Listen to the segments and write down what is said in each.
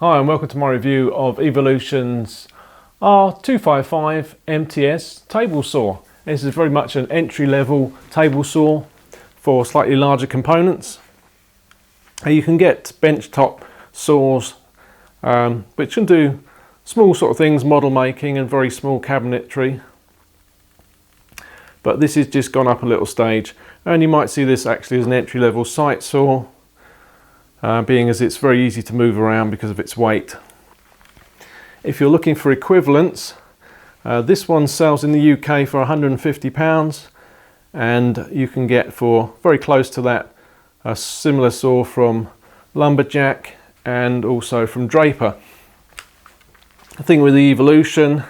Hi and welcome to my review of Evolution's R255MTS Table Saw. This is very much an entry-level table saw for slightly larger components. You can get benchtop saws which can do small sort of things, model making and very small cabinetry. But this has just gone up a little stage, and you might see this actually as an entry-level site saw, being as it's very easy to move around because of its weight. If you're looking for equivalents, this one sells in the UK for £150, and you can get for very close to that a similar saw from Lumberjack and also from Draper. The thing with the Evolution,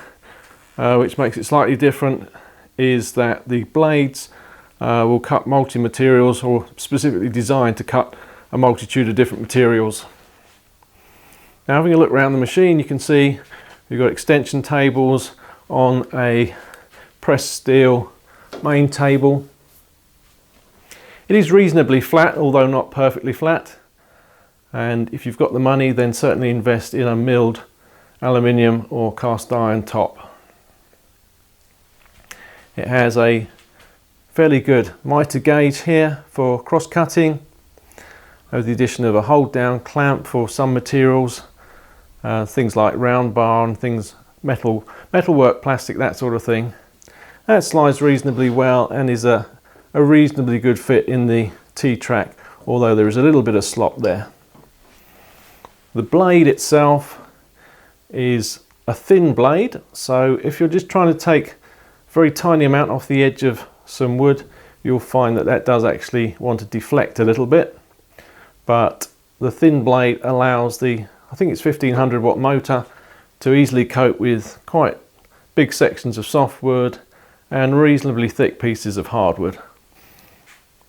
which makes it slightly different, is that the blades will cut multi-materials, or specifically designed to cut a multitude of different materials. Now, having a look around the machine, you can see we've got extension tables on a pressed steel main table. It is reasonably flat, although not perfectly flat, and if you've got the money, then certainly invest in a milled aluminium or cast iron top. It has a fairly good mitre gauge here for cross-cutting, with the addition of a hold down clamp for some materials, things like round bar and things, metalwork, plastic, that sort of thing. That slides reasonably well and is a reasonably good fit in the T-track, although there is a little bit of slop there. The blade itself is a thin blade, so if you're just trying to take a very tiny amount off the edge of some wood, you'll find that that does actually want to deflect a little bit. But the thin blade allows the, I think it's 1500 watt motor to easily cope with quite big sections of softwood and reasonably thick pieces of hardwood.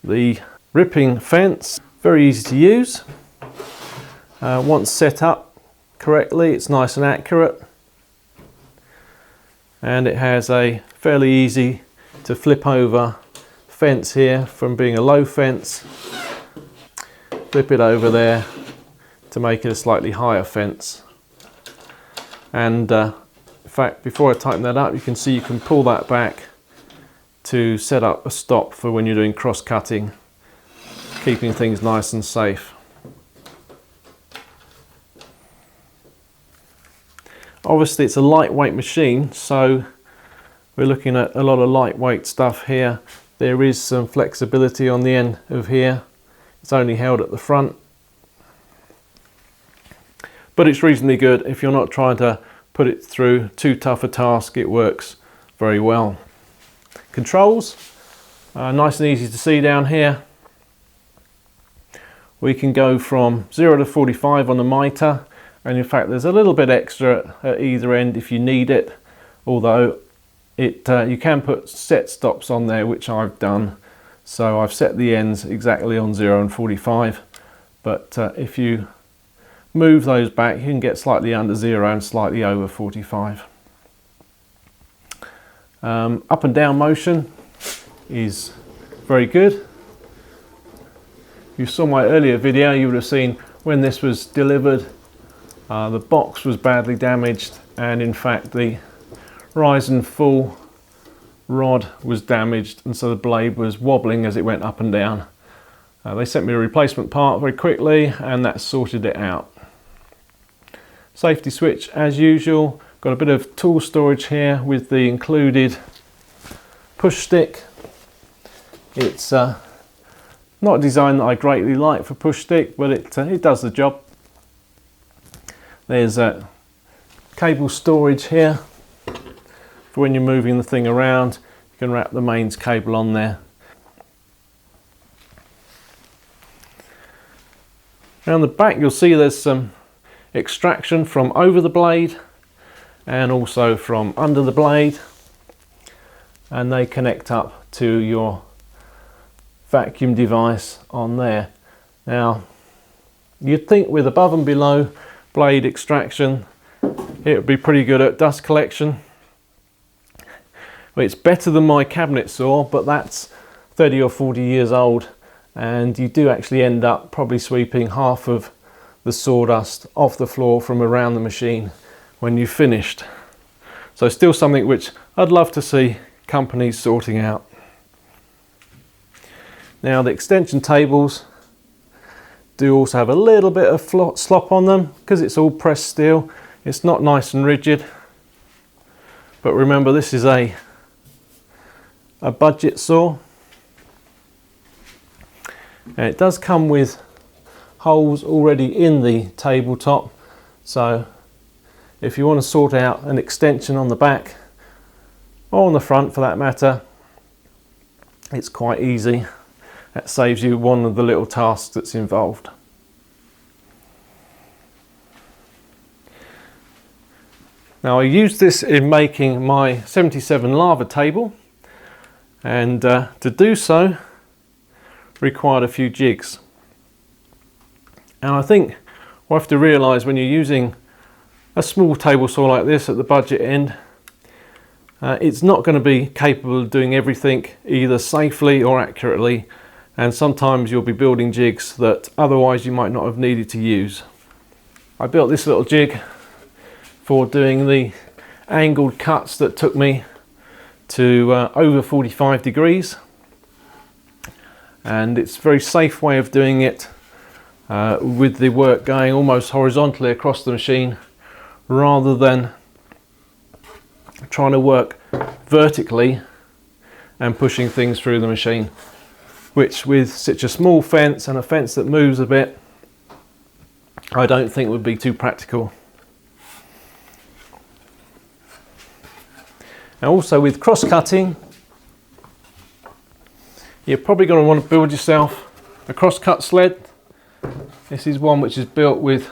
The ripping fence, very easy to use. Once set up correctly, it's nice and accurate, and it has a fairly easy to flip over fence here from being a low fence. Flip it over there to make it a slightly higher fence, and in fact, before I tighten that up, you can see you can pull that back to set up a stop for when you're doing cross-cutting, keeping things nice and safe. Obviously it's a lightweight machine, so we're looking at a lot of lightweight stuff here. There is some flexibility on the end of here. It's only held at the front, but it's reasonably good. If you're not trying to put it through too tough a task, it works very well. Controls, nice and easy to see down here. We can go from 0 to 45 on the mitre, and in fact there's a little bit extra at either end if you need it, although you can put set stops on there, which I've done. So I've set the ends exactly on 0 and 45, but if you move those back, you can get slightly under 0 and slightly over 45. Up and down motion is very good. If you saw my earlier video, you would have seen when this was delivered, the box was badly damaged, and in fact the rise and fall rod was damaged, and so the blade was wobbling as it went up and down. They sent me a replacement part very quickly, and that sorted it out. Safety switch as usual. Got a bit of tool storage here with the included push stick. It's not a design that I greatly like for push stick, but it does the job. There's cable storage here for when you're moving the thing around. You can wrap the mains cable on there. Around the back you'll see there's some extraction from over the blade and also from under the blade, and they connect up to your vacuum device on there. Now, you'd think with above and below blade extraction it would be pretty good at dust collection. Well, it's better than my cabinet saw, but that's 30 or 40 years old, and you do actually end up probably sweeping half of the sawdust off the floor from around the machine when you've finished. So still something which I'd love to see companies sorting out. Now the extension tables do also have a little bit of slop on them because it's all pressed steel. It's not nice and rigid, but remember, this is a budget saw, and it does come with holes already in the tabletop, so if you want to sort out an extension on the back or on the front for that matter, it's quite easy. That saves you one of the little tasks that's involved. Now I used this in making my 77 lava table, and to do so required a few jigs. And I think we'll have to realise when you're using a small table saw like this at the budget end, it's not going to be capable of doing everything either safely or accurately, and sometimes you'll be building jigs that otherwise you might not have needed to use. I built this little jig for doing the angled cuts that took me to over 45 degrees, and it's a very safe way of doing it with the work going almost horizontally across the machine rather than trying to work vertically and pushing things through the machine, which with such a small fence and a fence that moves a bit, I don't think would be too practical. Now also with cross-cutting, you're probably going to want to build yourself a cross-cut sled. This is one which is built with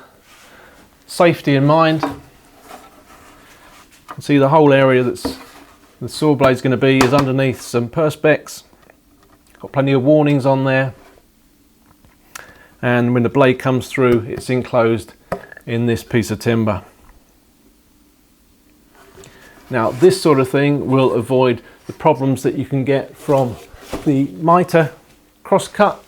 safety in mind. You can see the whole area that's the saw blade is going to be is underneath some perspex. Got plenty of warnings on there, and when the blade comes through, it's enclosed in this piece of timber. Now this sort of thing will avoid the problems that you can get from the mitre cross-cut,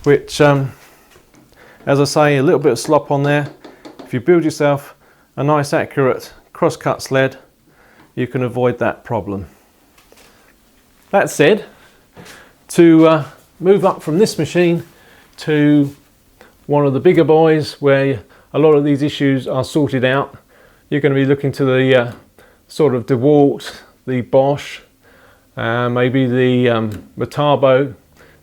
which as I say, a little bit of slop on there. If you build yourself a nice accurate cross-cut sled, you can avoid that problem. That said, to move up from this machine to one of the bigger boys where a lot of these issues are sorted out, you're going to be looking to the sort of DeWalt, the Bosch, maybe the Metabo,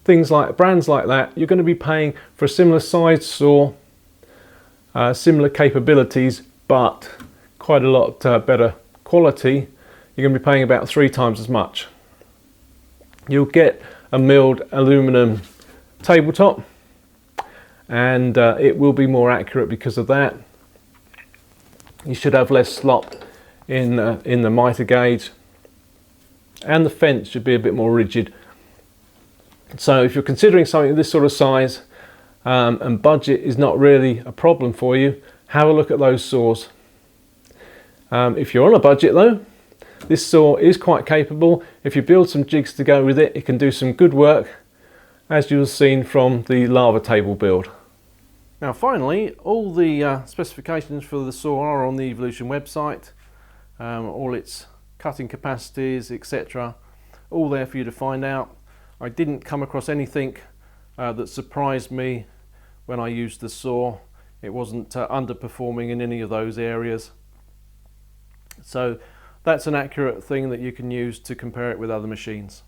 things like brands like that. You're going to be paying for a similar size saw, similar capabilities, but quite a lot better quality. You're going to be paying about 3 times as much. You'll get a milled aluminum tabletop, and it will be more accurate because of that. You should have less slop in the mitre gauge, and the fence should be a bit more rigid. So if you're considering something of this sort of size and budget is not really a problem for you, have a look at those saws. If you're on a budget though, this saw is quite capable. If you build some jigs to go with it, it can do some good work, as you've seen from the lava table build. Now finally, all the specifications for the saw are on the Evolution website. All its cutting capacities, etc., all there for you to find out. I didn't come across anything that surprised me when I used the saw. It wasn't underperforming in any of those areas. So that's an accurate thing that you can use to compare it with other machines.